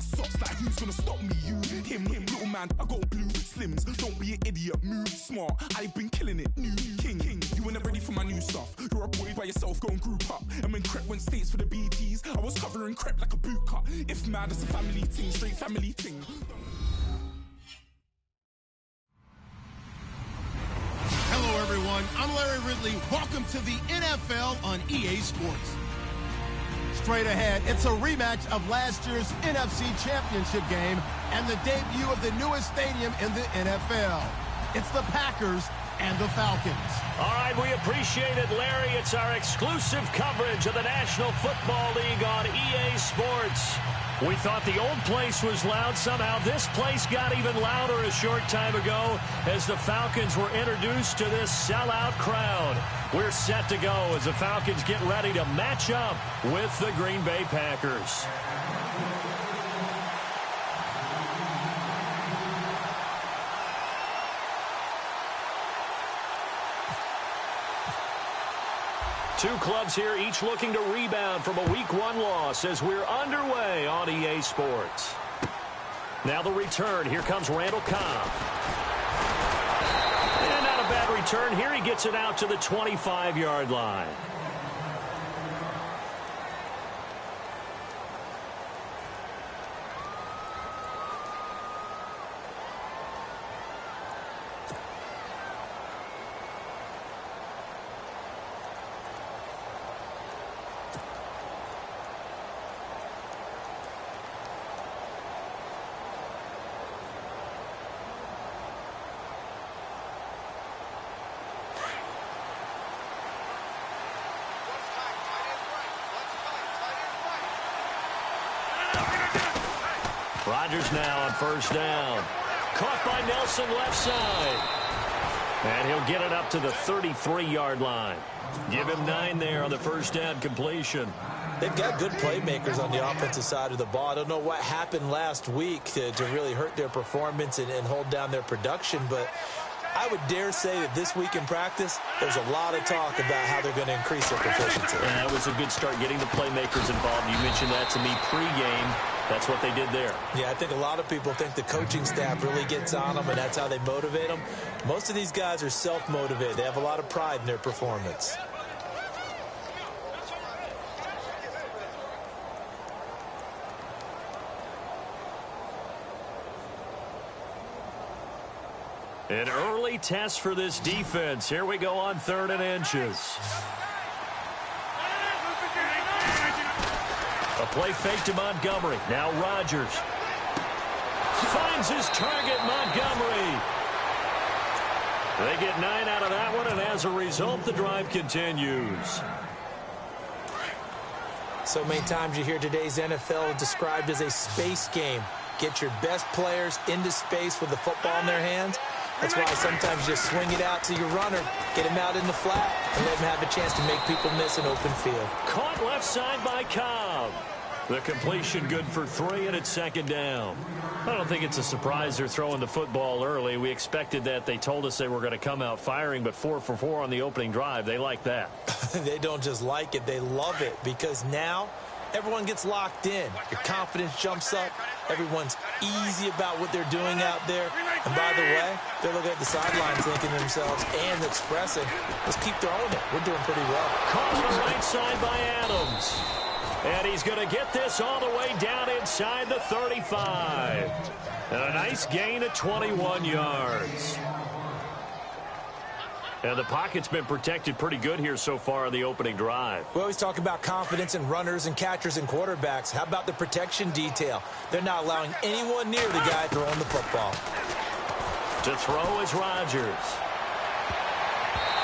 socks like who's gonna stop me? You, him, little man, I got blue slims. Don't be an idiot, move smart. I've been killing it, new king. You were not ready for my new stuff. You're a boy by yourself, go and group up. And when Crep went states for the BTs, I was covering Crep like a boot cut. If mad, it's a family thing, straight family thing. Hello, everyone. I'm Larry Ridley. Welcome to the NFL on EA Sports. Straight ahead, it's a rematch of last year's NFC Championship game and the debut of the newest stadium in the NFL. It's the Packers and the Falcons. All right, we appreciate it, Larry. It's our exclusive coverage of the National Football League on EA Sports. We thought the old place was loud. Somehow this place got even louder a short time ago as the Falcons were introduced to this sellout crowd. We're set to go as the Falcons get ready to match up with the Green Bay Packers. Two clubs here, each looking to rebound from a Week 1 loss as we're underway on EA Sports. Now the return. Here comes Randall Cobb. And not a bad return here. He gets it out to the 25-yard line. Rodgers now on first down. Caught by Nelson left side. And he'll get it up to the 33-yard line. Give him 9 there on the first down completion. They've got good playmakers on the offensive side of the ball. I don't know what happened last week to really hurt their performance and hold down their production, but I would dare say that this week in practice, there's a lot of talk about how they're going to increase their proficiency. That was a good start getting the playmakers involved. You mentioned that to me pregame. That's what they did there. Yeah, I think a lot of people think the coaching staff really gets on them, and that's how they motivate them. Most of these guys are self-motivated. They have a lot of pride in their performance. An early test for this defense. Here we go on 3rd and inches. A play fake to Montgomery. Now Rodgers. Finds his target, Montgomery. They get 9 out of that one, and as a result, the drive continues. So many times you hear today's NFL described as a space game. Get your best players into space with the football in their hands. That's why sometimes you just swing it out to your runner, get him out in the flat, and let him have a chance to make people miss an open field. Caught left side by Cobb. The completion good for 3, and it's 2nd down. I don't think it's a surprise they're throwing the football early. We expected that. They told us they were going to come out firing, but 4 for 4 on the opening drive. They like that. They don't just like it, they love it, because now everyone gets locked in. Your confidence jumps up. Everyone's easy about what they're doing out there. And by the way, they're looking at the sidelines thinking to themselves and expressing, let's keep throwing it. We're doing pretty well. Caught on the right side by Adams. And he's going to get this all the way down inside the 35. And a nice gain of 21 yards. And the pocket's been protected pretty good here so far in the opening drive. We always talk about confidence in runners and catchers and quarterbacks. How about the protection detail? They're not allowing anyone near the guy throwing the football. To throw is Rodgers.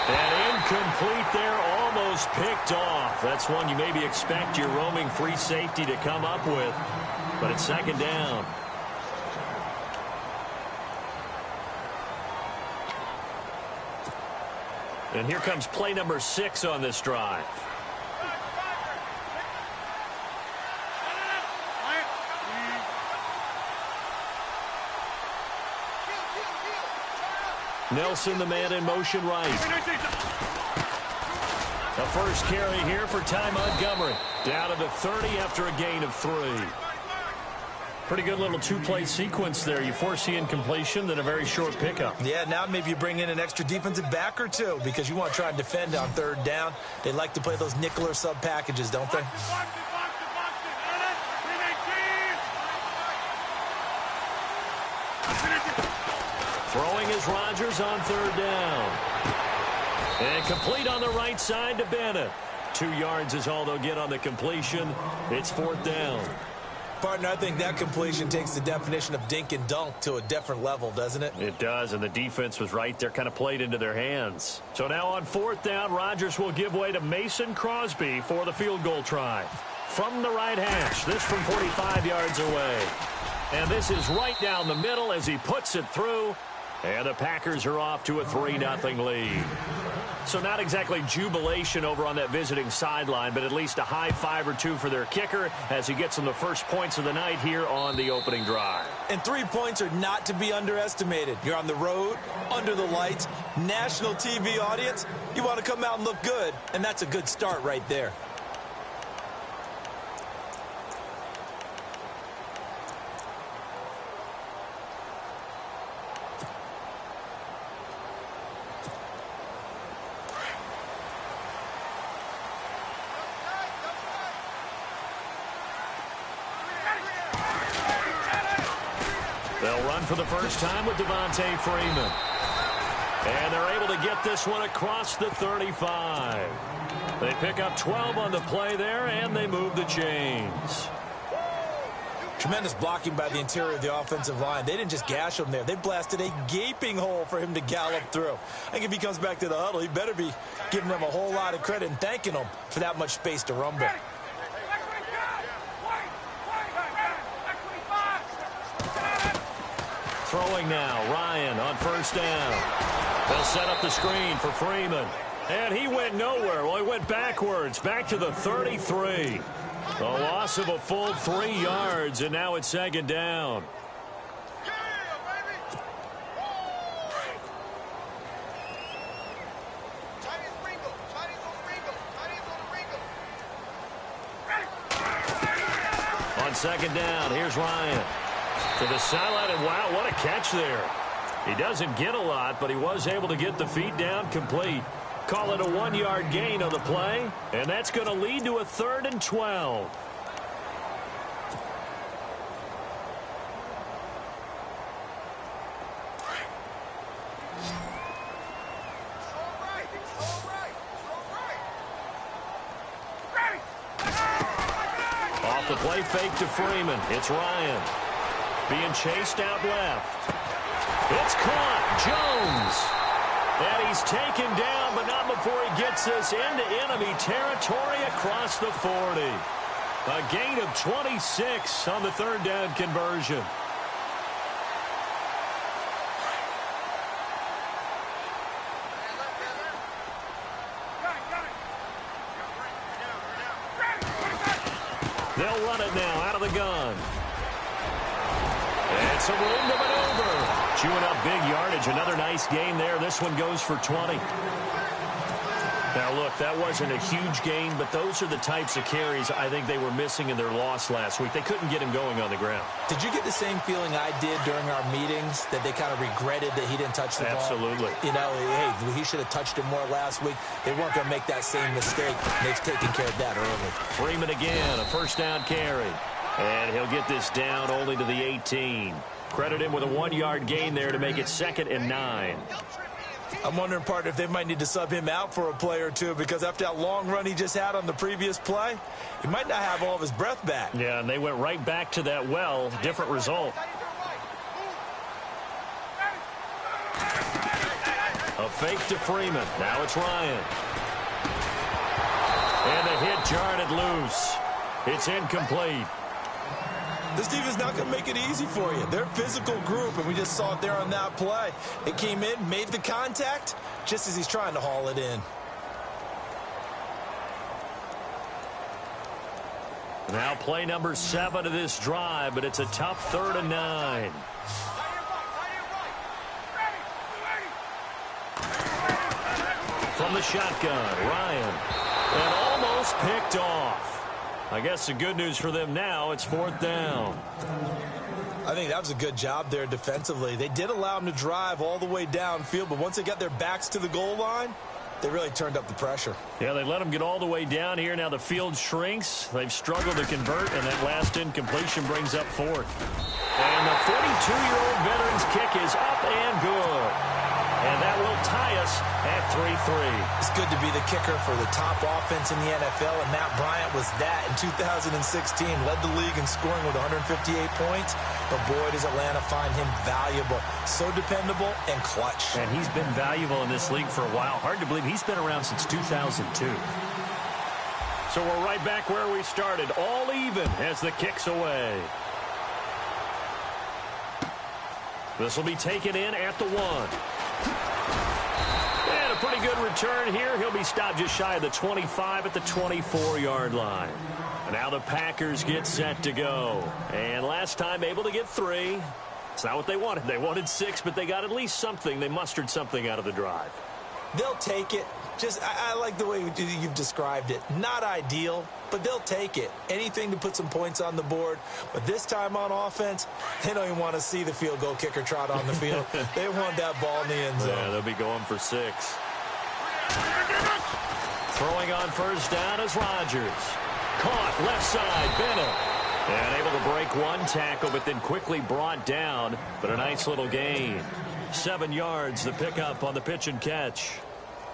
And incomplete there, almost picked off. That's one you maybe expect your roaming free safety to come up with. But it's 2nd down. And here comes play number 6 on this drive. Nelson, the man in motion right. The first carry here for Ty Montgomery. Down to the 30 after a gain of 3. Pretty good little two-play sequence there. You force the incompletion, then a very short pickup. Yeah, now maybe you bring in an extra defensive back or two because you want to try and defend on third down. They like to play those nickel or sub packages, don't they? Throwing is Rodgers on third down. And complete on the right side to Bennett. 2 yards is all they'll get on the completion. It's fourth down. Partner, I think that completion takes the definition of dink and dunk to a different level, doesn't it? It does, and the defense was right there, kind of played into their hands. So now on fourth down, Rodgers will give way to Mason Crosby for the field goal try. From the right hash, this from 45 yards away. And this is right down the middle as he puts it through. And the Packers are off to a 3-0 lead. So not exactly jubilation over on that visiting sideline, but at least a high five or two for their kicker as he gets them the first points of the night here on the opening drive. And 3 points are not to be underestimated. You're on the road, under the lights, national TV audience. You want to come out and look good, and that's a good start right there. They'll run for the first time with Devontae Freeman. And they're able to get this one across the 35. They pick up 12 on the play there, and they move the chains. Tremendous blocking by the interior of the offensive line. They didn't just gash him there. They blasted a gaping hole for him to gallop through. I think if he comes back to the huddle, he better be giving them a whole lot of credit and thanking them for that much space to rumble. Throwing now, Ryan on first down. They'll set up the screen for Freeman. And he went nowhere. Well, he went backwards, back to the 33. A loss of a full 3 yards, and now it's second down. On second down, here's Ryan. To the sideline, and wow, what a catch there. He doesn't get a lot, but he was able to get the feet down complete. Call it a 1-yard gain on the play, and that's going to lead to a 3rd and 12. Off the play fake to Freeman. It's Ryan. Being chased out left. It's caught. Jones. And he's taken down, but not before he gets this into enemy territory across the 40. A gain of 26 on the 3rd down conversion. They'll run it now out of the gun. And some room to maneuver. Chewing up big yardage. Another nice gain there. This one goes for 20. Now, look, that wasn't a huge gain, but those are the types of carries I think they were missing in their loss last week. They couldn't get him going on the ground. Did you get the same feeling I did during our meetings, that they kind of regretted that he didn't touch the ball? Absolutely. You know, hey, he should have touched it more last week. They weren't going to make that same mistake. They've taken care of that early. Freeman again, a first down carry. And he'll get this down only to the 18. Credit him with a 1-yard gain there to make it 2nd and 9. I'm wondering, partner, if they might need to sub him out for a play or two, because after that long run he just had on the previous play, he might not have all of his breath back. Yeah, and they went right back to that well. Different result. A fake to Freeman. Now it's Ryan. And the hit jarred it loose. It's incomplete. This defense not going to make it easy for you. They're a physical group, and we just saw it there on that play. It came in, made the contact, just as he's trying to haul it in. Now play number 7 of this drive, but it's a tough 3rd and 9. From the shotgun, Ryan. And almost picked off. I guess the good news for them now, it's 4th down. I think that was a good job there defensively. They did allow them to drive all the way downfield, but once they got their backs to the goal line, they really turned up the pressure. Yeah, they let them get all the way down here. Now the field shrinks. They've struggled to convert, and that last incompletion brings up 4th. And the 42-year-old veteran's kick is up and good. And that will tie us at 3-3. It's good to be the kicker for the top offense in the NFL, and Matt Bryant was that in 2016. Led the league in scoring with 158 points, but boy, does Atlanta find him valuable. So dependable and clutch. And he's been valuable in this league for a while. Hard to believe he's been around since 2002. So we're right back where we started, all even as the kick's away. This will be taken in at the 1. And a pretty good return here. He'll be stopped just shy of the 25 at the 24-yard line. And now the Packers get set to go. And last time able to get 3. It's not what they wanted. They wanted 6, but they got at least something. They mustered something out of the drive. They'll take it. I like the way you've described it. Not ideal, but they'll take it. Anything to put some points on the board. But this time on offense, they don't even want to see the field goal kicker trot on the field. They want that ball in the end zone. Yeah, they'll be going for 6. Throwing on 1st down is Rodgers. Caught left side, Bennett. And able to break 1 tackle, but then quickly brought down. But a nice little gain. 7 yards, the pickup on the pitch and catch.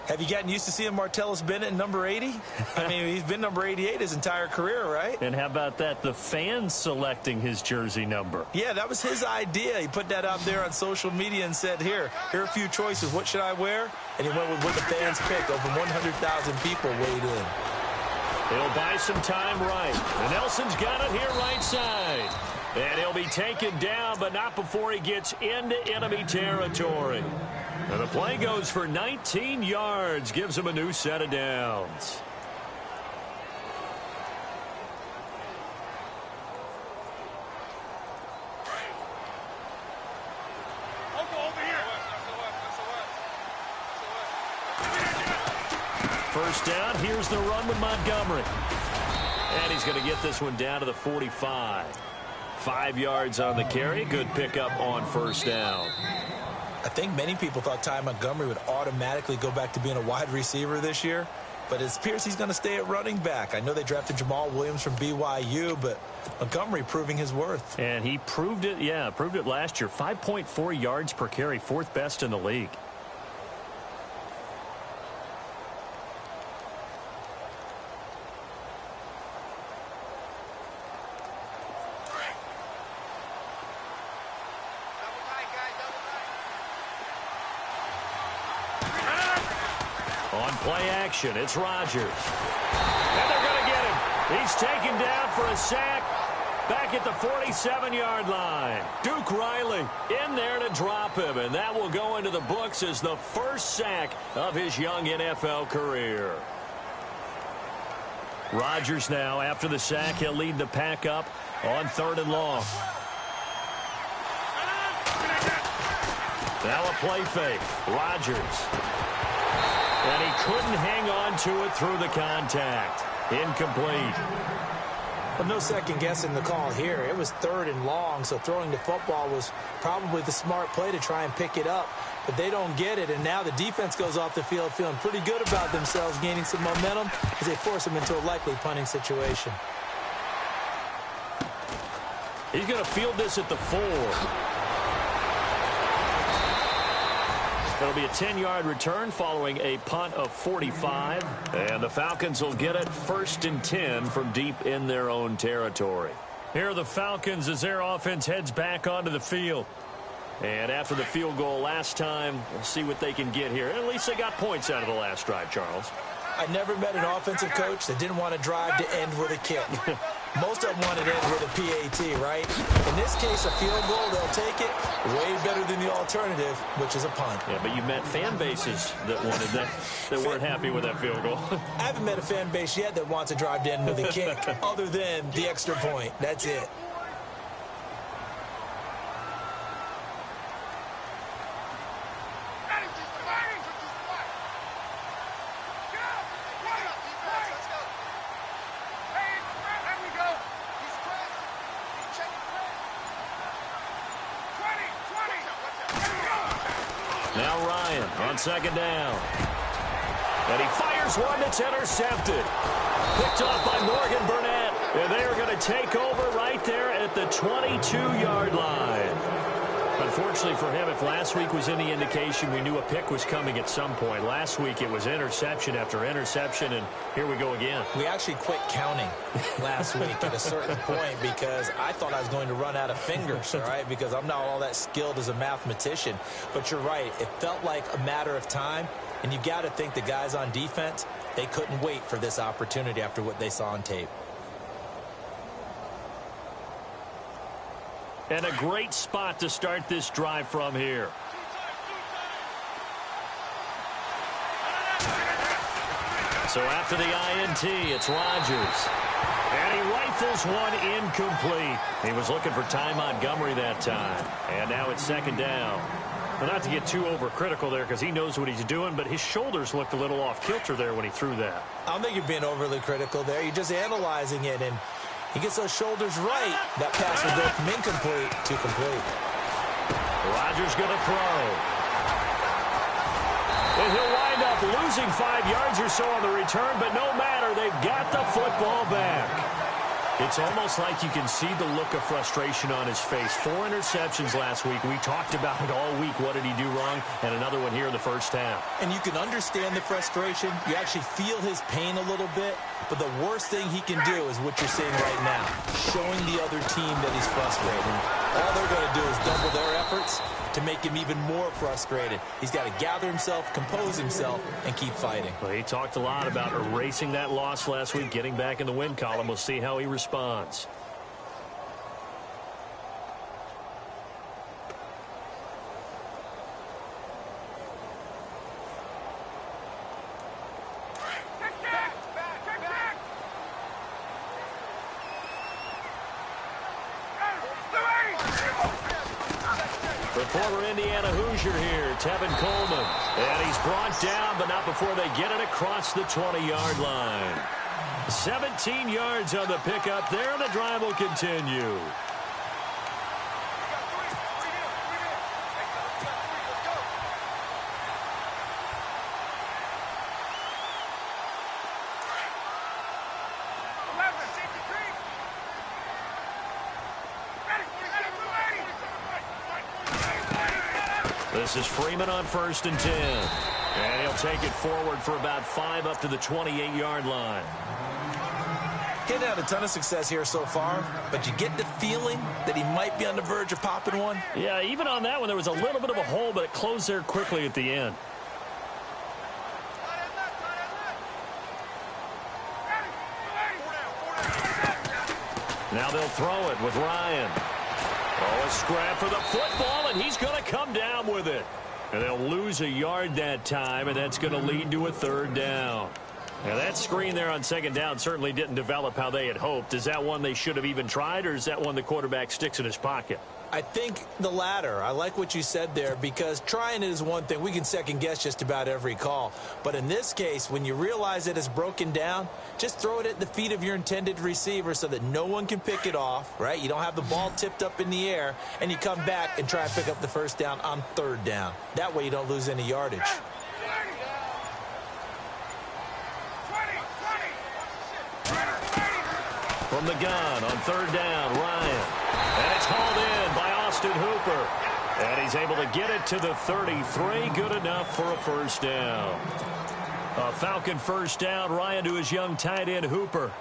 Have you gotten used to seeing Martellus Bennett in number 80? I mean, he's been number 88 his entire career, right? And how about that? The fans selecting his jersey number. Yeah, that was his idea. He put that out there on social media and said, here are a few choices. What should I wear? And he went with what the fans picked. Over 100,000 people weighed in. He'll buy some time right. And Nelson's got it here right side. And he'll be taken down, but not before he gets into enemy territory. And the play goes for 19 yards, gives him a new set of downs. First down, here's the run with Montgomery. And he's going to get this one down to the 45. 5 yards on the carry, good pickup on 1st down. I think many people thought Ty Montgomery would automatically go back to being a wide receiver this year, but it appears he's going to stay at running back. I know they drafted Jamal Williams from BYU, but Montgomery proving his worth. And he proved it, proved it last year. 5.4 yards per carry, 4th best in the league. Play action. It's Rodgers. And they're going to get him. He's taken down for a sack back at the 47-yard line. Duke Riley in there to drop him, and that will go into the books as the first sack of his young NFL career. Rodgers now, after the sack, he'll lead the pack up on 3rd and long. Now a play fake. Rodgers. And he couldn't hang on to it through the contact. Incomplete. But no second guessing the call here. It was 3rd and long, so throwing the football was probably the smart play to try and pick it up. But they don't get it, and now the defense goes off the field feeling pretty good about themselves, gaining some momentum as they force them into a likely punting situation. He's going to field this at the 4. It'll be a 10-yard return following a punt of 45. And the Falcons will get it 1st and 10 from deep in their own territory. Here are the Falcons as their offense heads back onto the field. And after the field goal last time, we'll see what they can get here. At least they got points out of the last drive, Charles. I never met an offensive coach that didn't want to drive to end with a kick. Most of them wanted to end with a PAT, right? In this case, a field goal, they'll take it. Way better than the alternative, which is a punt. Yeah, but you met fan bases that wanted that, that weren't happy with that field goal. I haven't met a fan base yet that wants to drive to end with a kick, other than the extra point. That's it. Now Ryan on second down. And he fires one that's intercepted. Picked off by Morgan Burnett. And they are going to take over right there at the 22-yard line. Unfortunately for him, if last week was any indication, we knew a pick was coming at some point. Last week it was interception after interception, and here we go again. We actually quit counting last week at a certain point because I thought I was going to run out of fingers, all right, because I'm not all that skilled as a mathematician. But you're right. It felt like a matter of time, and you got to think the guys on defense, they couldn't wait for this opportunity after what they saw on tape. And a great spot to start this drive from here. So after the INT, it's Rodgers. And he rifles one incomplete. He was looking for Ty Montgomery that time. And now it's second down. Well, not to get too overcritical there because he knows what he's doing, but his shoulders looked a little off kilter there when he threw that. I don't think you're being overly critical there. You're just analyzing it, and he gets those shoulders right. That pass will go from incomplete to complete. Rodgers going to throw. And he'll wind up losing 5 yards or so on the return, but no matter, they've got the football back. It's almost like you can see the look of frustration on his face. 4 interceptions last week. We talked about it all week. What did he do wrong? And another one here in the first half. And you can understand the frustration. You actually feel his pain a little bit. But the worst thing he can do is what you're seeing right now, showing the other team that he's frustrated. All they're going to do is double their efforts to make him even more frustrated. He's got to gather himself, compose himself, and keep fighting. Well, he talked a lot about erasing that loss last week, getting back in the win column. We'll see how he responds. Former Indiana Hoosier here, Tevin Coleman. And he's brought down, but not before they get it across the 20-yard line. 17 yards on the pickup there, and the drive will continue. This is Freeman on 1st and 10. And he'll take it forward for about 5 up to the 28-yard line. He hasn't had a ton of success here so far, but you get the feeling that he might be on the verge of popping one. Yeah, even on that one, there was a little bit of a hole, but it closed there quickly at the end. Now they'll throw it with Ryan. Oh, a scrap for the football, and he's going to come down with it. And they'll lose a yard that time, and that's going to lead to a 3rd down. Now, that screen there on 2nd down certainly didn't develop how they had hoped. Is that one they should have even tried, or is that one the quarterback sticks in his pocket? I think the latter. I like what you said there, because trying it is one thing. We can second-guess just about every call. But in this case, when you realize it is broken down, just throw it at the feet of your intended receiver so that no one can pick it off, right? You don't have the ball tipped up in the air, and you come back and try and pick up the 1st down on 3rd down. That way you don't lose any yardage. From the gun on 3rd down, Ryan. And it's hauled in by Austin Hooper. And he's able to get it to the 33. Good enough for a 1st down. A Falcon 1st down. Ryan to his young tight end, Hooper.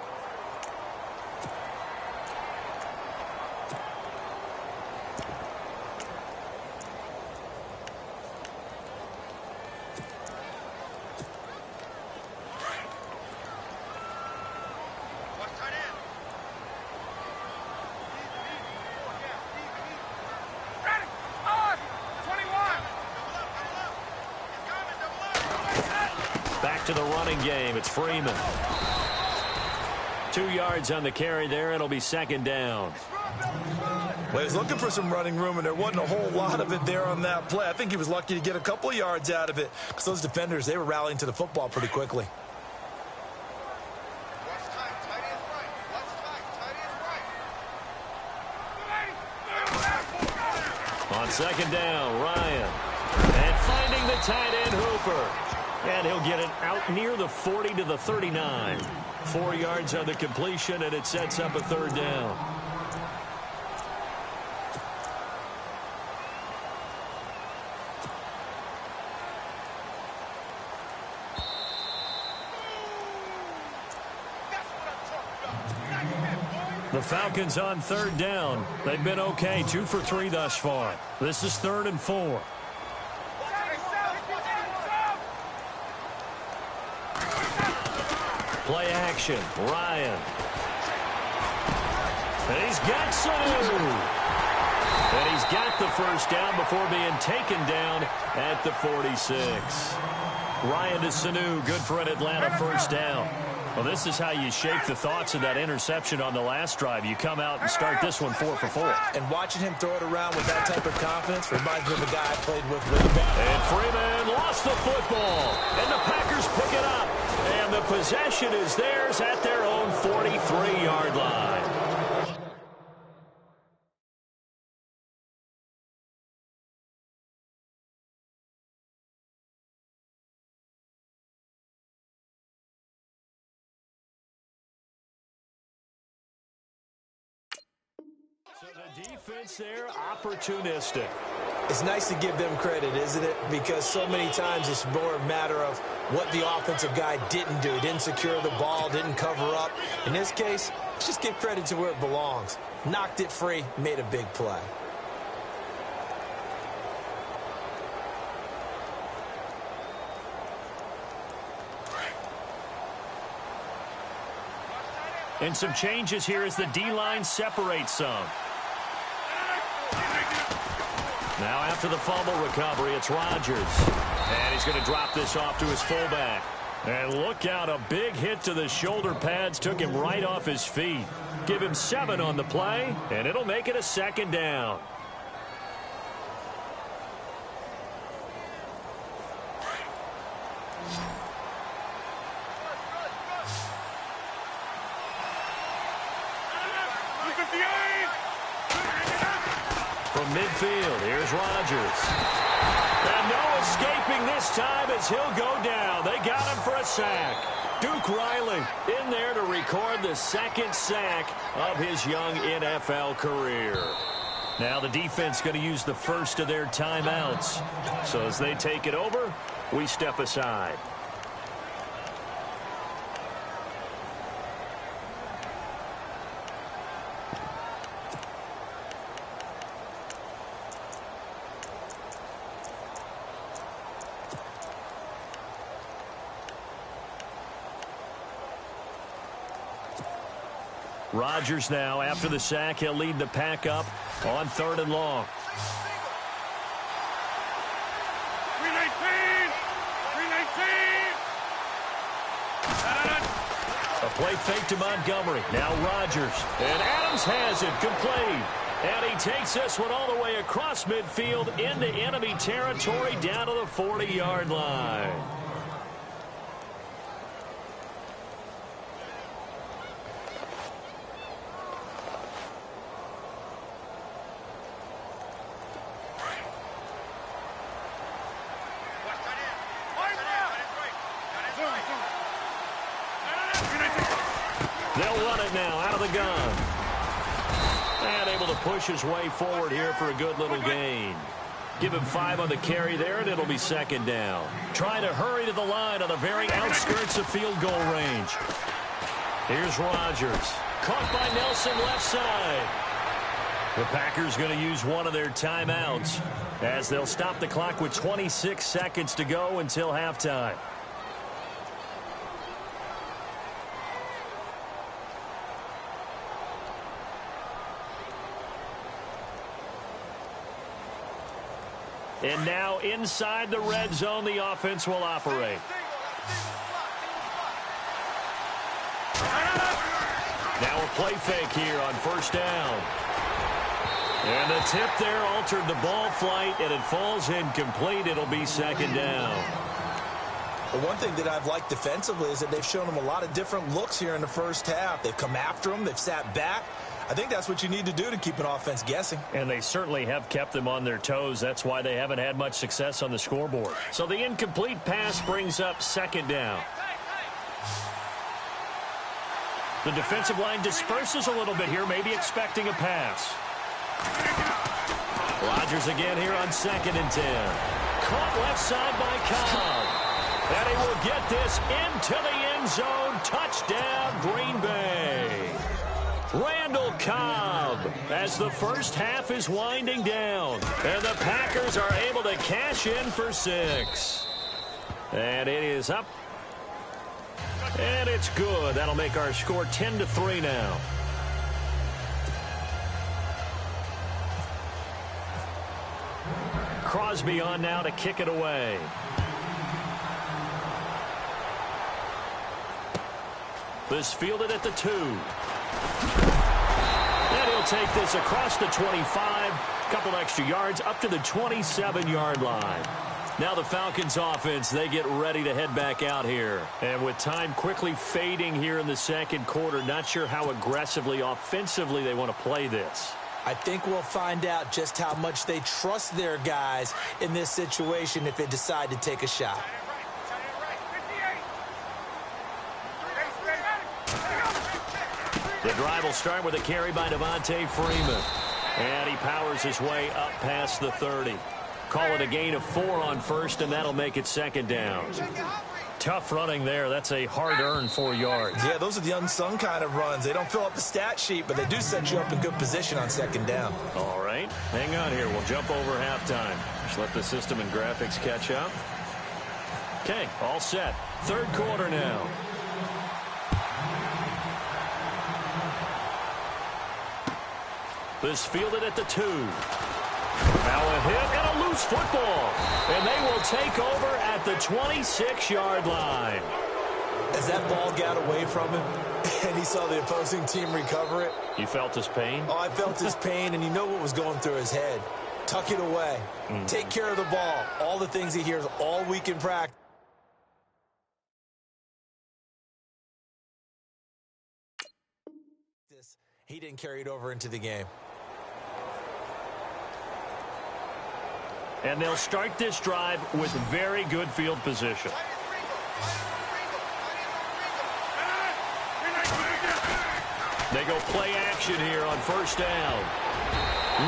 To the running game, it's Freeman. 2 yards on the carry there. It'll be 2nd down. Well, he was looking for some running room, and there wasn't a whole lot of it there on that play. I think he was lucky to get a couple of yards out of it, because those defenders, they were rallying to the football pretty quickly. On 2nd down, Ryan. And finding being the tight end Hooper. And he'll get it out near the 40 to the 39. 4 yards on the completion, and it sets up a third down. The Falcons on third down. They've been okay, 2 for 3 thus far. This is 3rd and 4. Play action, Ryan. And he's got Sanu. And he's got the first down before being taken down at the 46. Ryan to Sanu, good for an Atlanta first down. Well, this is how you shake the thoughts of that interception on the last drive. You come out and start this one 4 for 4. And watching him throw it around with that type of confidence reminds me of a guy I played with way back. And Freeman lost the football. And the Packers pick it up. And the possession is theirs at their own 43-yard line. So the defense there, opportunistic. It's nice to give them credit, isn't it? Because so many times it's more a matter of what the offensive guy didn't do. Didn't secure the ball, didn't cover up. In this case, let's just give credit to where it belongs. Knocked it free, made a big play. And some changes here as the D-line separates some. Now after the fumble recovery, it's Rodgers. And he's going to drop this off to his fullback. And look out, a big hit to the shoulder pads took him right off his feet. Give him 7 on the play, and it'll make it a second down. From midfield, here's Rodgers. And no escaping this time as he'll go down. They got him for a sack. Duke Riley in there to record the second sack of his young NFL career. Now the defense going to use the first of their timeouts. So as they take it over, we step aside. Rodgers now, after the sack, he'll lead the pack up on 3rd and long. 319! A play fake to Montgomery. Now Rodgers. And Adams has it, complete. And he takes this one all the way across midfield into enemy territory down to the 40-yard line. They'll run it now out of the gun. And able to push his way forward here for a good little gain. Give him 5 on the carry there, and it'll be second down. Trying to hurry to the line on the very outskirts of field goal range. Here's Rodgers. Caught by Nelson left side. The Packers going to use one of their timeouts as they'll stop the clock with 26 seconds to go until halftime. And now inside the red zone, the offense will operate. Now a play fake here on first down. And the tip there altered the ball flight, and it falls incomplete. It'll be second down. Well, one thing that I've liked defensively is that they've shown them a lot of different looks here in the first half. They've come after them. They've sat back. I think that's what you need to do to keep an offense guessing. And they certainly have kept them on their toes. That's why they haven't had much success on the scoreboard. So the incomplete pass brings up second down. The defensive line disperses a little bit here, maybe expecting a pass. Rodgers again here on 2nd and 10. Caught left side by Cobb. And he will get this into the end zone. Touchdown, Green Bay. Randall Cobb as the first half is winding down. And the Packers are able to cash in for 6. And it is up. And it's good. That'll make our score 10-3 now. Crosby on now to kick it away. This fielded at the 2. And he'll take this across the 25. Couple extra yards up to the 27-yard line. Now the Falcons offense, they get ready to head back out here. And with time quickly fading here in the second quarter, not sure how aggressively, offensively they want to play this. I think we'll find out just how much they trust their guys in this situation if they decide to take a shot. The drive will start with a carry by Devontae Freeman. And he powers his way up past the 30. Call it a gain of 4 on first, and that'll make it second down. Tough running there. That's a hard-earned 4 yards. Yeah, those are the unsung kind of runs. They don't fill up the stat sheet, but they do set you up in good position on second down. All right. Hang on here. We'll jump over halftime. Just let the system and graphics catch up. Okay, all set. Third quarter now. This fielded at the 2. Now a hit and a loose football. And they will take over at the 26-yard line. As that ball got away from him and he saw the opposing team recover it. You felt his pain? Oh, I felt his pain, and you know what was going through his head. Tuck it away. Take care of the ball. All the things he hears all week in practice. He didn't carry it over into the game. And they'll start this drive with very good field position. They go play action here on first down.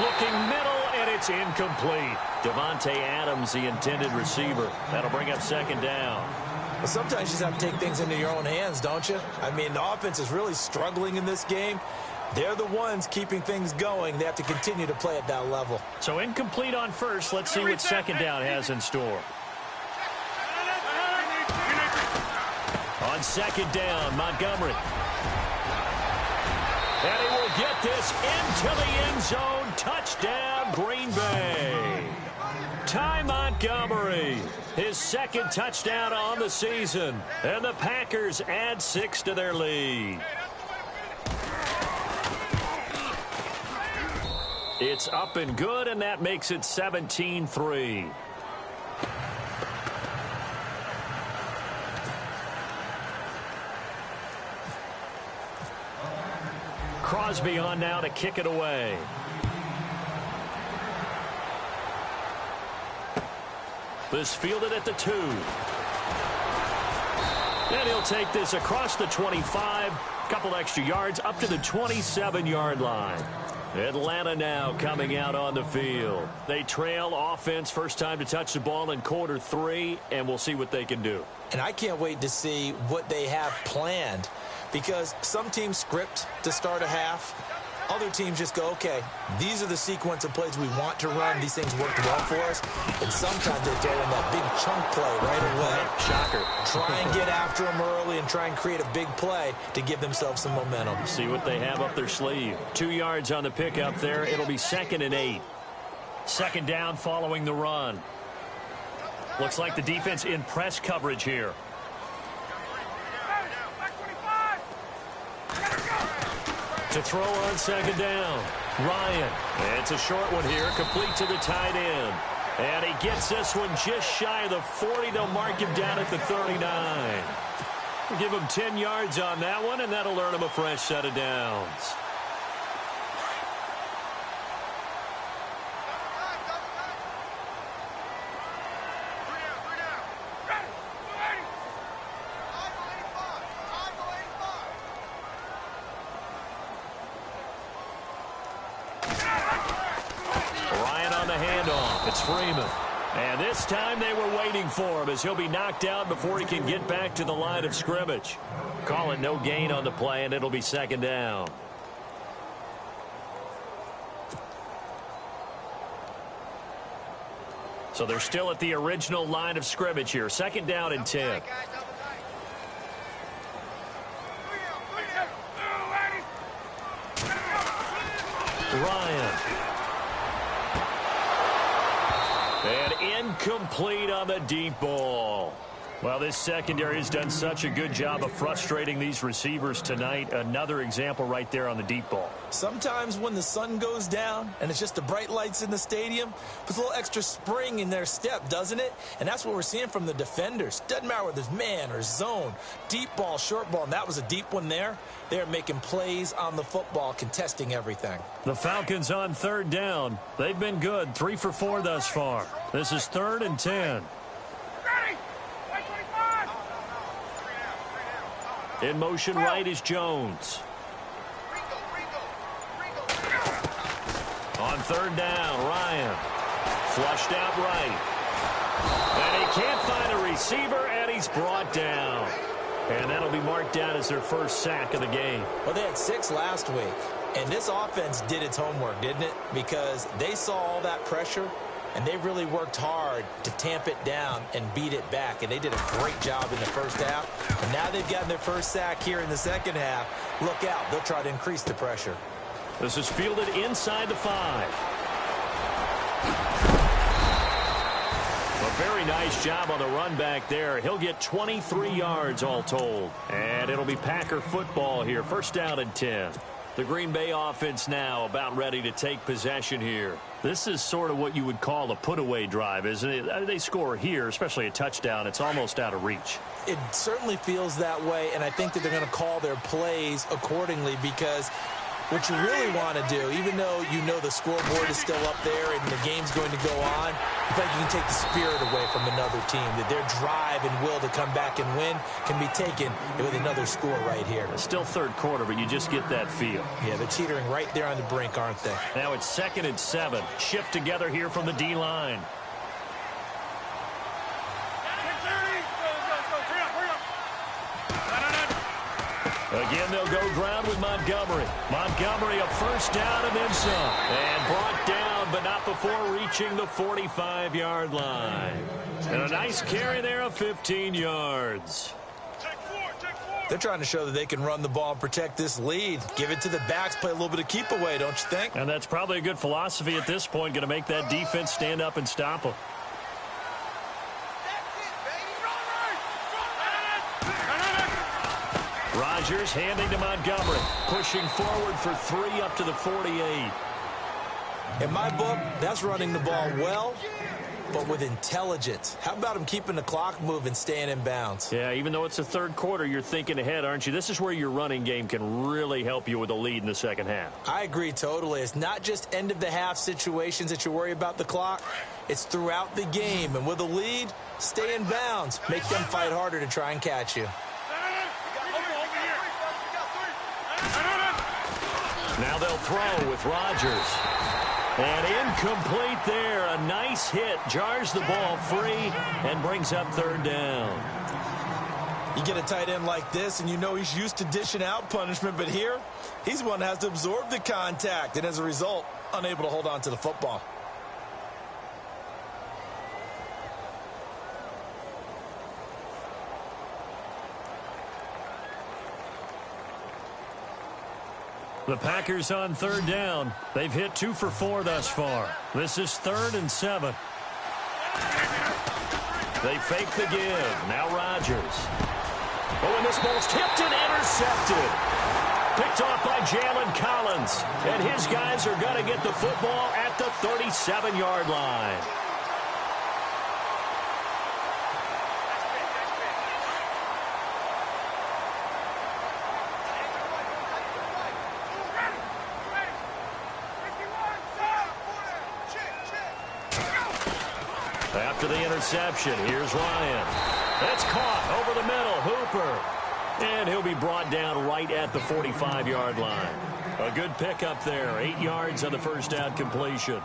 Looking middle, and it's incomplete. Devontae Adams, the intended receiver. That'll bring up second down. Well, sometimes you just have to take things into your own hands, don't you? I mean, the offense is really struggling in this game. They're the ones keeping things going. They have to continue to play at that level. So incomplete on first. Let's see what second down has in store. On second down, Montgomery. And he will get this into the end zone. Touchdown, Green Bay. Ty Montgomery, his second touchdown on the season. And the Packers add 6 to their lead. It's up and good, and that makes it 17-3. Crosby on now to kick it away. This fielded at the 2. And he'll take this across the 25. Couple extra yards up to the 27-yard line. Atlanta now coming out on the field. They trail offense, first time to touch the ball in quarter 3, and we'll see what they can do. And I can't wait to see what they have planned, because some teams script to start a half. Other teams just go, okay, these are the sequence of plays we want to run. These things worked well for us. And sometimes they throw in that big chunk play right away. Shocker. Try and get after them early and try and create a big play to give themselves some momentum. See what they have up their sleeve. 2 yards on the pickup there. It'll be 2nd and 8. Second down following the run. Looks like the defense in press coverage here. To throw on second down. Ryan. It's a short one here. Complete to the tight end. And he gets this one just shy of the 40. They'll mark him down at the 39. We'll give him 10 yards on that one, and that'll earn him a fresh set of downs. Ryan on the handoff. It's Freeman. And this time they were waiting for him as he'll be knocked out before he can get back to the line of scrimmage. Call it no gain on the play, and it'll be second down. So they're still at the original line of scrimmage here. Second down and 10. Ryan. And incomplete on the deep ball. Well, this secondary has done such a good job of frustrating these receivers tonight. Another example right there on the deep ball. Sometimes when the sun goes down and it's just the bright lights in the stadium, puts a little extra spring in their step, doesn't it? And that's what we're seeing from the defenders. Doesn't matter whether it's man or zone, deep ball, short ball, and that was a deep one there. They're making plays on the football, contesting everything. The Falcons on third down. They've been good, 3 for 4 thus far. This is 3rd and 10. In motion right is Jones. On third down, Ryan. Flushed out right. And he can't find a receiver, and he's brought down. And that'll be marked down as their first sack of the game. Well, they had 6 last week. And this offense did its homework, didn't it? Because they saw all that pressure, and they really worked hard to tamp it down and beat it back. And they did a great job in the first half. And now they've gotten their first sack here in the second half. Look out. They'll try to increase the pressure. This is fielded inside the 5. A very nice job on the run back there. He'll get 23 yards all told. And it'll be Packer football here. First down and 10. The Green Bay offense now about ready to take possession here. This is sort of what you would call a put-away drive, isn't it? They score here, especially a touchdown. It's almost out of reach. It certainly feels that way, and I think that they're going to call their plays accordingly because what you really want to do, even though you know the scoreboard is still up there and the game's going to go on, I think you can take the spirit away from another team, that their drive and will to come back and win can be taken with another score right here. It's still third quarter, but you just get that feel. Yeah, they're teetering right there on the brink, aren't they? Now it's 2nd and 7. Shift together here from the D-line. Again, they'll go ground with Montgomery. Montgomery a first down and then some. And brought down, but not before reaching the 45-yard line. And a nice carry there of 15 yards. They're trying to show that they can run the ball and protect this lead. Give it to the backs, play a little bit of keep away, don't you think? And that's probably a good philosophy at this point, going to make that defense stand up and stop them. Rodgers handing to Montgomery, pushing forward for 3 up to the 48. In my book, that's running the ball well, but with intelligence. How about him keeping the clock moving, staying in bounds? Yeah, even though it's the third quarter, you're thinking ahead, aren't you? This is where your running game can really help you with a lead in the second half. I agree totally. It's not just end-of-the-half situations that you worry about the clock. It's throughout the game. And with a lead, stay in bounds. Make them fight harder to try and catch you. Now they'll throw with Rodgers. And incomplete there. A nice hit. Jars the ball free and brings up third down. You get a tight end like this, and you know he's used to dishing out punishment. But here, he's one that has to absorb the contact. And as a result, unable to hold on to the football. The Packers on third down. They've hit 2 for 4 thus far. This is 3rd and 7. They fake the give. Now Rodgers. Oh, and this ball's tipped and intercepted. Picked off by Jalen Collins. And his guys are going to get the football at the 37-yard line. After the interception, here's Ryan. It's caught over the middle. Hooper. And he'll be brought down right at the 45-yard line. A good pickup there. 8 yards on the first down completion.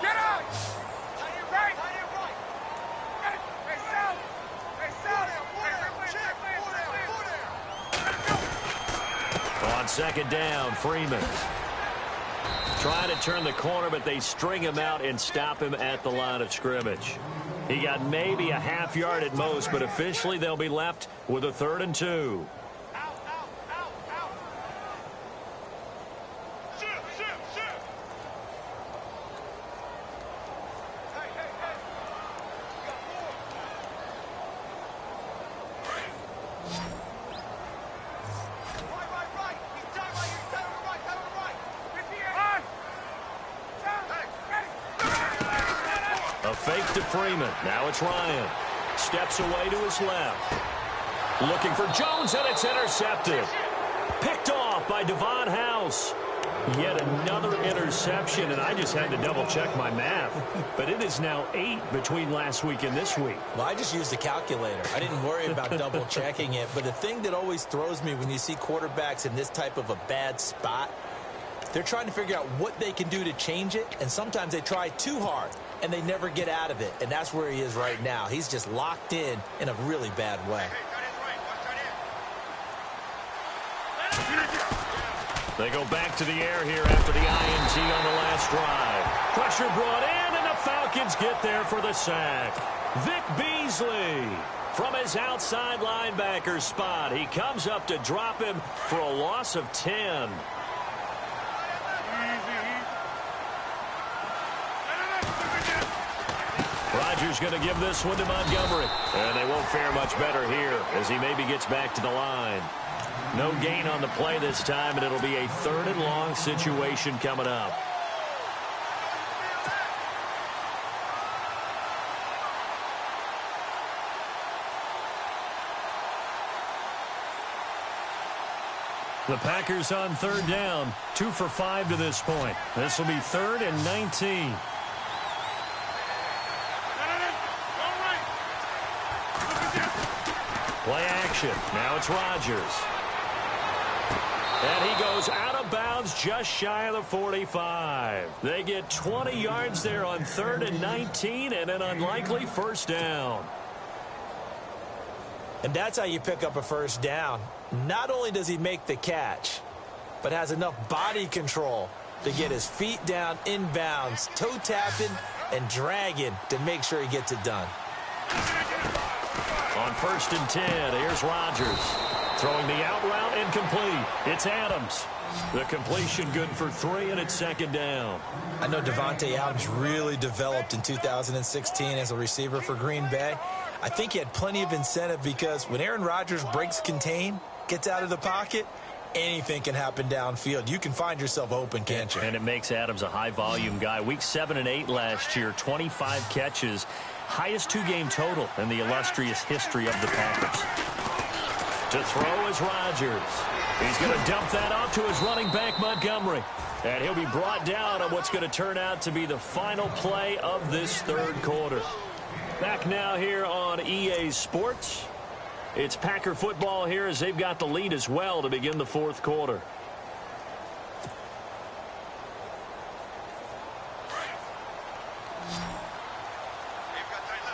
Get out! Right! On second down, Freeman. Trying to turn the corner, but they string him out and stop him at the line of scrimmage. He got maybe a half yard at most, but officially they'll be left with a 3rd and 2. A fake to Freeman. Now it's Ryan. Steps away to his left. Looking for Jones, and it's intercepted. Picked off by Devon House. Yet another interception, and I just had to double-check my math. But it is now 8 between last week and this week. Well, I just used a calculator. I didn't worry about double-checking it. But the thing that always throws me when you see quarterbacks in this type of a bad spot, they're trying to figure out what they can do to change it, and sometimes they try too hard, and they never get out of it. And that's where he is right now. He's just locked in a really bad way. They go back to the air here after the INT on the last drive. Pressure brought in, and the Falcons get there for the sack. Vic Beasley from his outside linebacker spot. He comes up to drop him for a loss of 10. Rodgers going to give this one to Montgomery. And they won't fare much better here as he maybe gets back to the line. No gain on the play this time, and it'll be a 3rd and long situation coming up. The Packers on 3rd down, 2 for 5 to this point. This will be 3rd and 19. Play action. Now it's Rodgers. And he goes out of bounds just shy of the 45. They get 20 yards there on 3rd and 19 and an unlikely first down. And that's how you pick up a first down. Not only does he make the catch, but has enough body control to get his feet down inbounds, toe tapping and dragging to make sure he gets it done. On 1st and 10, here's Rodgers. Throwing the out route incomplete. It's Adams. The completion good for 3, and it's 2nd down. I know Devontae Adams really developed in 2016 as a receiver for Green Bay. I think he had plenty of incentive because when Aaron Rodgers breaks contain, gets out of the pocket, anything can happen downfield. You can find yourself open, can't you? And it makes Adams a high-volume guy. Week 7 and 8 last year, 25 catches. Highest 2-game total in the illustrious history of the Packers. To throw is Rodgers. He's going to dump that off to his running back, Montgomery. And he'll be brought down on what's going to turn out to be the final play of this 3rd quarter. Back now here on EA Sports. It's Packer football here as they've got the lead as well to begin the 4th quarter.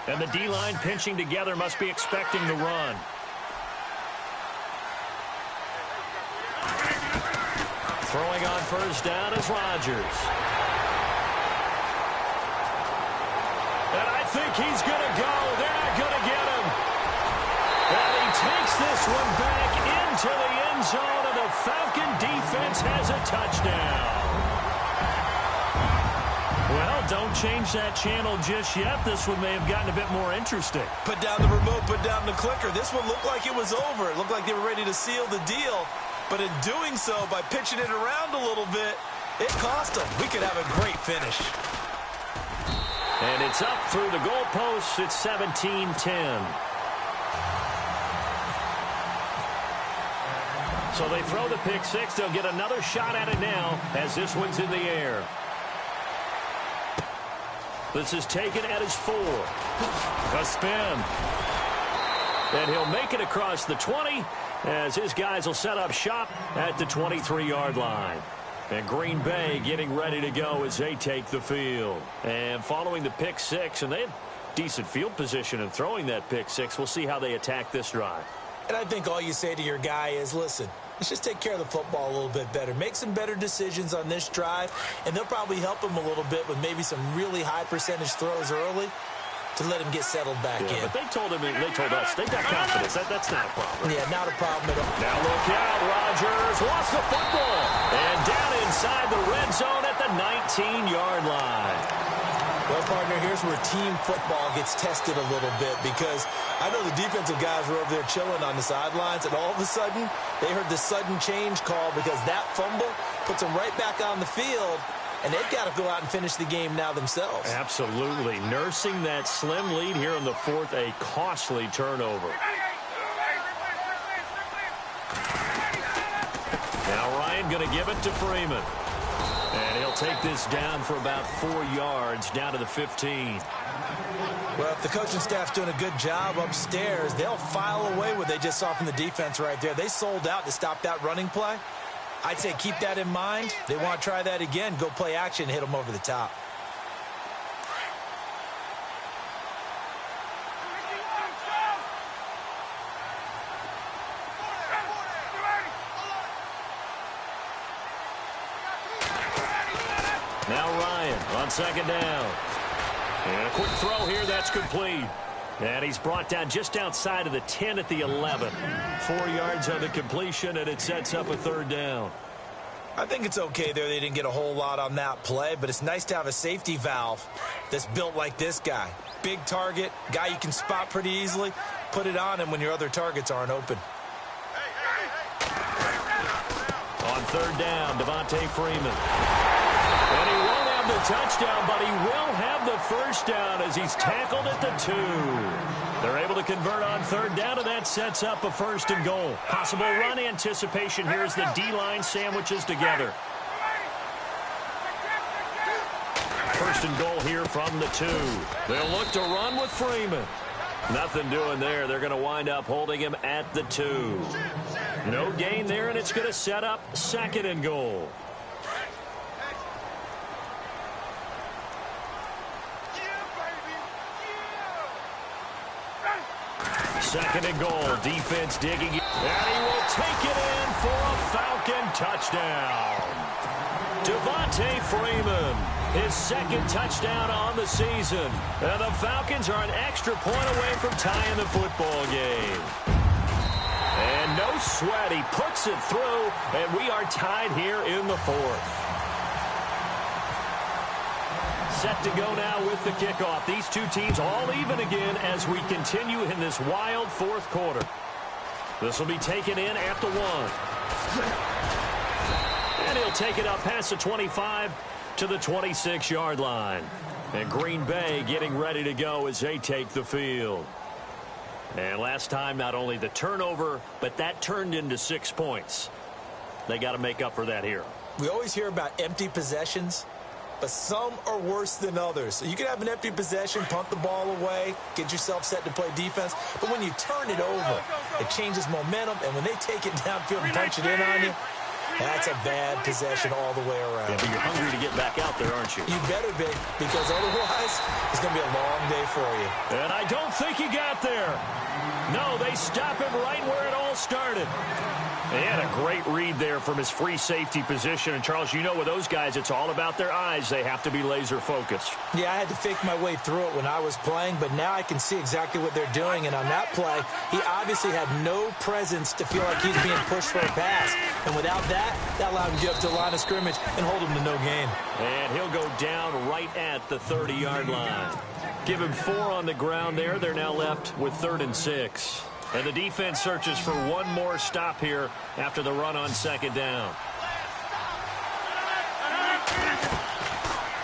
And the D-line pinching together must be expecting the run. Throwing on 1st down is Rodgers. And I think he's going to go. They're not going to get him. And he takes this one back into the end zone, and the Falcon defense has a touchdown. Well, don't change that channel just yet. This one may have gotten a bit more interesting. Put down the remote, put down the clicker. This one looked like it was over. It looked like they were ready to seal the deal. But in doing so, by pitching it around a little bit, it cost them. We could have a great finish. And it's up through the goalposts. It's 17-10. So they throw the pick 6. They'll get another shot at it now as this one's in the air. This is taken at his 4. A spin. And he'll make it across the 20 as his guys will set up shop at the 23-yard line. And Green Bay getting ready to go as they take the field. And following the pick six, and they had decent field position in throwing that pick six. We'll see how they attack this drive. And I think all you say to your guy is, listen, let's just take care of the football a little bit better. Make some better decisions on this drive, and they'll probably help him a little bit with maybe some really high percentage throws early to let him get settled back in. But they told us they've got confidence. That's not a problem. Yeah, not a problem at all. Now look out, Rodgers lost the football. And down inside the red zone at the 19-yard line. Well, partner, here's where team football gets tested a little bit, because I know the defensive guys were over there chilling on the sidelines, and all of a sudden they heard the sudden change call because that fumble puts them right back on the field, and they've got to go out and finish the game now themselves. Absolutely. Nursing that slim lead here in the fourth, a costly turnover. Now Ryan going to give it to Freeman. And he'll take this down for about 4 yards, down to the 15. Well, if the coaching staff's doing a good job upstairs, they'll file away what they just saw from the defense right there. They sold out to stop that running play. I'd say keep that in mind. They want to try that again. Go play action, hit them over the top. Now Ryan on second down. And a quick throw here, that's complete. And he's brought down just outside of the 10 at the 11. 4 yards on the completion, and it sets up a third down. I think it's okay there. They didn't get a whole lot on that play, but it's nice to have a safety valve that's built like this guy. Big target, guy you can spot pretty easily. Put it on him when your other targets aren't open. On third down, Devontae Freeman. And he won't have the touchdown, but he will have the first down as he's tackled at the 2. They're able to convert on third down, and that sets up a first and goal. Possible run anticipation here as the D-line sandwiches together. First and goal here from the 2. They'll look to run with Freeman. Nothing doing there. They're going to wind up holding him at the 2. No gain there, and it's going to set up second and goal. Second and goal. Defense digging in. And he will take it in for a Falcon touchdown. Devontae Freeman, his second touchdown on the season. And the Falcons are an extra point away from tying the football game. And no sweat. He puts it through, and we are tied here in the fourth. Set to go now with the kickoff. These two teams all even again as we continue in this wild fourth quarter. This will be taken in at the 1. And he'll take it up past the 25 to the 26-yard line. And Green Bay getting ready to go as they take the field. And last time, not only the turnover, but that turned into 6 points. They got to make up for that here. We always hear about empty possessions, but some are worse than others. So you can have an empty possession, punt the ball away, get yourself set to play defense. But when you turn it over, it changes momentum. And when they take it downfield and punch it in on you, that's a bad possession all the way around. Yeah, but you're hungry to get back out there, aren't you? You better be, because otherwise it's going to be a long day for you. And I don't think he got there. No, they stop him right where it all started. He had a great read there from his free safety position. And, Charles, you know with those guys, it's all about their eyes. They have to be laser focused. Yeah, I had to fake my way through it when I was playing, but now I can see exactly what they're doing. And on that play, he obviously had no presence to feel like he's being pushed for a pass. And without that, that allowed him to get up to the line of scrimmage and hold him to no gain. And he'll go down right at the 30-yard line. Give him 4 on the ground there. They're now left with 3rd and 6. And the defense searches for one more stop here after the run on second down.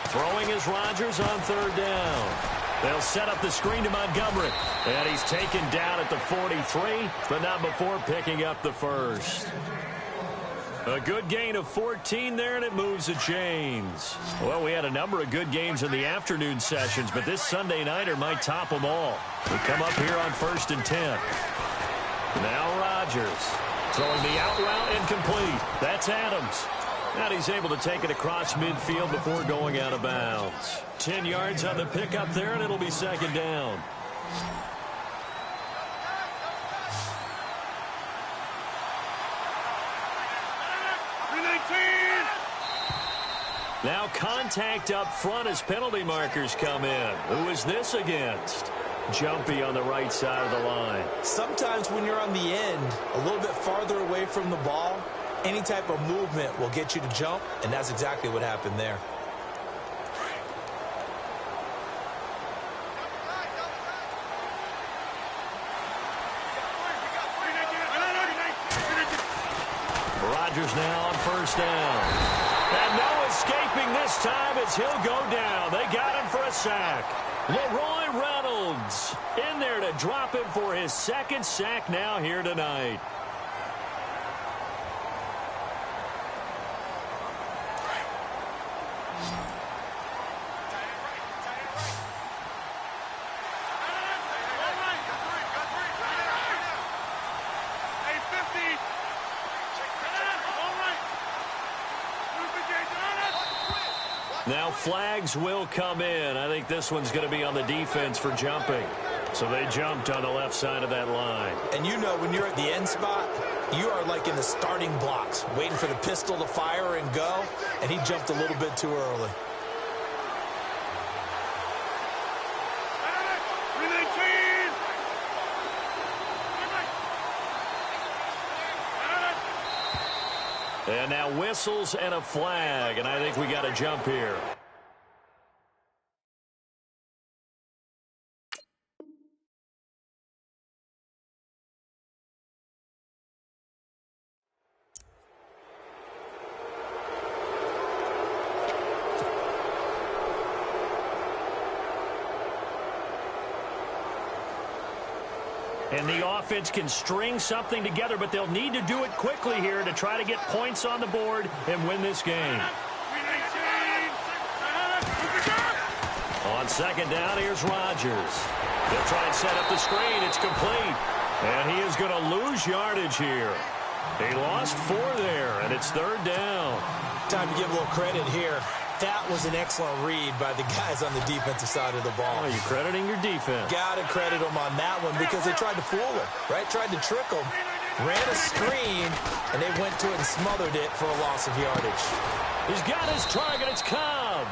Throwing is Rodgers on third down. They'll set up the screen to Montgomery. And he's taken down at the 43, but not before picking up the first. A good gain of 14 there, and it moves the chains. Well, we had a number of good games in the afternoon sessions, but this Sunday nighter might top them all. We come up here on 1st and 10. Now Rodgers throwing the out route incomplete. That's Adams. And he's able to take it across midfield before going out of bounds. 10 yards on the pickup there, and it'll be second down. Now contact up front as penalty markers come in. Who is this against? Jumpy on the right side of the line. Sometimes when you're on the end, a little bit farther away from the ball, any type of movement will get you to jump, and that's exactly what happened there. Rodgers now on first down. And no escaping this time as he'll go down. They got him for a sack. Leroy Reynolds in there to drop him for his second sack now here tonight. Now flags will come in. I think this one's going to be on the defense for jumping. So they jumped on the left side of that line. And you know when you're at the end spot, you are like in the starting blocks, waiting for the pistol to fire and go, and he jumped a little bit too early. And now whistles and a flag, and I think we got a jump here. And the offense can string something together, but they'll need to do it quickly here to try to get points on the board and win this game. On second down, here's Rodgers. They'll try and set up the screen. It's complete. And he is going to lose yardage here. He lost 4 there, and it's third down. Time to give a little credit here. That was an excellent read by the guys on the defensive side of the ball. Oh, you're crediting your defense. Got to credit them on that one because they tried to fool him, right? Tried to trick him, ran a screen, and they went to it and smothered it for a loss of yardage. He's got his target. It's Cobb.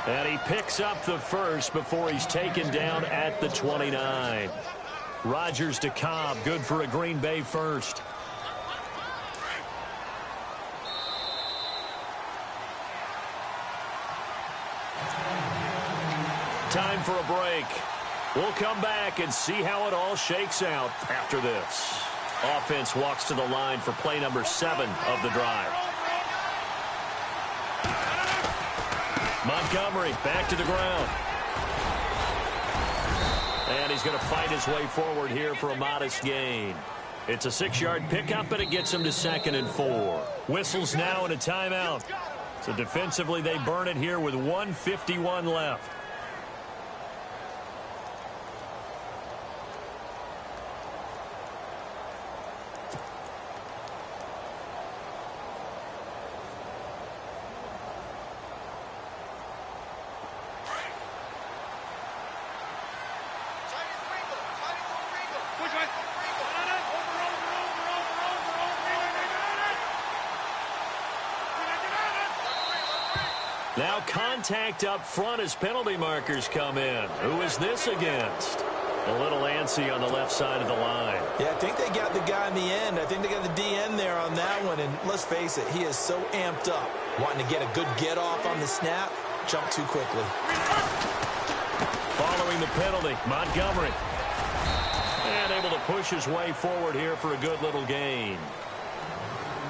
And he picks up the first before he's taken down at the 29. Rodgers to Cobb. Good for a Green Bay first. Time for a break. We'll come back and see how it all shakes out after this. Offense walks to the line for play number 7 of the drive. Montgomery back to the ground. And he's going to fight his way forward here for a modest gain. It's a 6-yard pickup, and it gets him to 2nd and 4. Whistles now and a timeout. So defensively, they burn it here with 1:51 left. Now contact up front as penalty markers come in. Who is this against? A little antsy on the left side of the line. Yeah, I think they got the guy in the end. I think they got the DN there on that one. And let's face it, he is so amped up, wanting to get a good get off on the snap, jump too quickly. Following the penalty, Montgomery. And able to push his way forward here for a good little gain.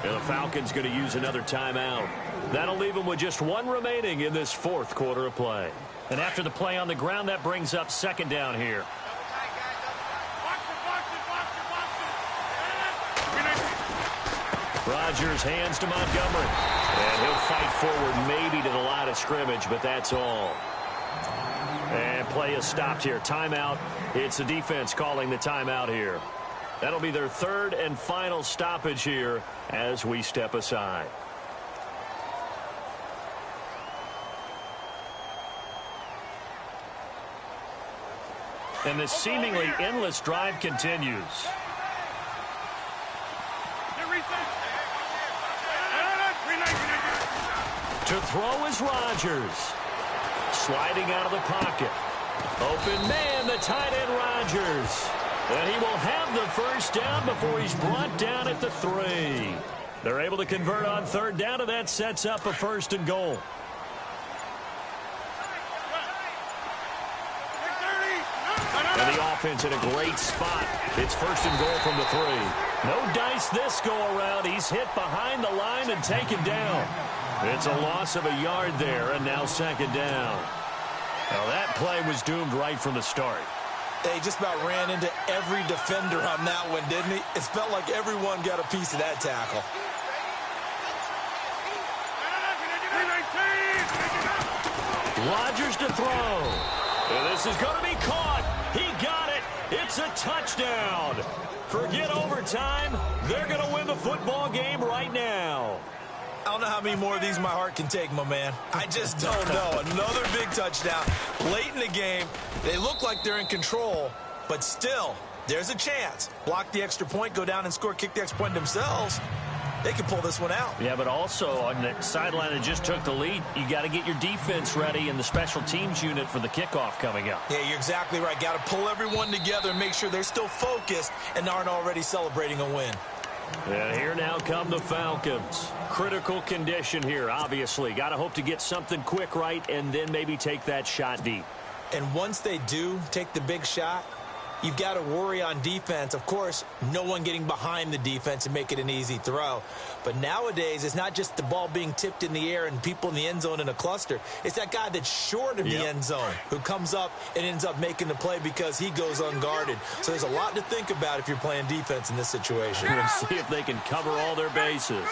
And the Falcons going to use another timeout. That'll leave them with just 1 remaining in this 4th quarter of play. And after the play on the ground, that brings up 2nd down here. Rodgers hands to Montgomery. And he'll fight forward maybe to the line of scrimmage, but that's all. And play is stopped here. Timeout. It's the defense calling the timeout here. That'll be their third and final stoppage here as we step aside. And this seemingly endless drive continues. To throw is Rodgers. Sliding out of the pocket. Open man, the tight end Rodgers. And he will have the first down before he's brought down at the 3. They're able to convert on third down, and that sets up a 1st and goal. And the offense in a great spot. It's 1st and goal from the 3. No dice this go-around. He's hit behind the line and taken down. It's a loss of a yard there, and now 2nd down. Now that play was doomed right from the start. They just about ran into every defender on that one, didn't he? It felt like everyone got a piece of that tackle. Rodgers to throw. And this is going to be caught. He got it. It's a touchdown. Forget overtime. They're going to win the football game right now. I don't know how many more of these my heart can take, my man. I just don't know. Another big touchdown. Late in the game, they look like they're in control, but still, there's a chance. Block the extra point, go down and score, kick the extra point themselves. They can pull this one out. Yeah, but also on the sideline that just took the lead, you got to get your defense ready and the special teams unit for the kickoff coming up. Yeah, you're exactly right. Got to pull everyone together and make sure they're still focused and aren't already celebrating a win. And here now come the Falcons. Critical condition here, obviously. Got to hope to get something quick right and then maybe take that shot deep. And once they do take the big shot, you've got to worry on defense. Of course, no one getting behind the defense and make it an easy throw. But nowadays, it's not just the ball being tipped in the air and people in the end zone in a cluster. It's that guy that's short of the end zone who comes up and ends up making the play because he goes unguarded. So there's a lot to think about if you're playing defense in this situation. We'll see if they can cover all their bases.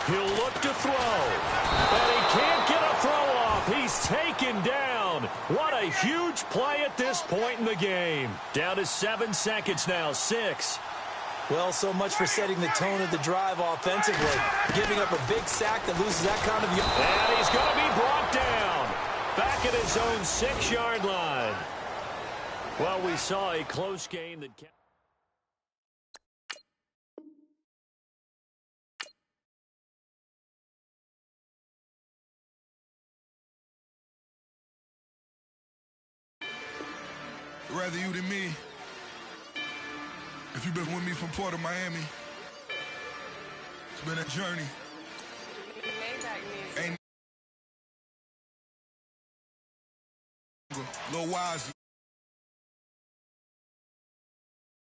He'll look to throw, but he can't get a throw off. He's taken down. What a huge play at this point in the game. Down to 7 seconds now, 6. Well, so much for setting the tone of the drive offensively. Giving up a big sack that loses that kind of... And he's going to be brought down. Back at his own 6-yard line. Well, we saw a close game that... Rather you than me. If you've been with me from Port of Miami, it's been a journey. Ain't Lil Wise.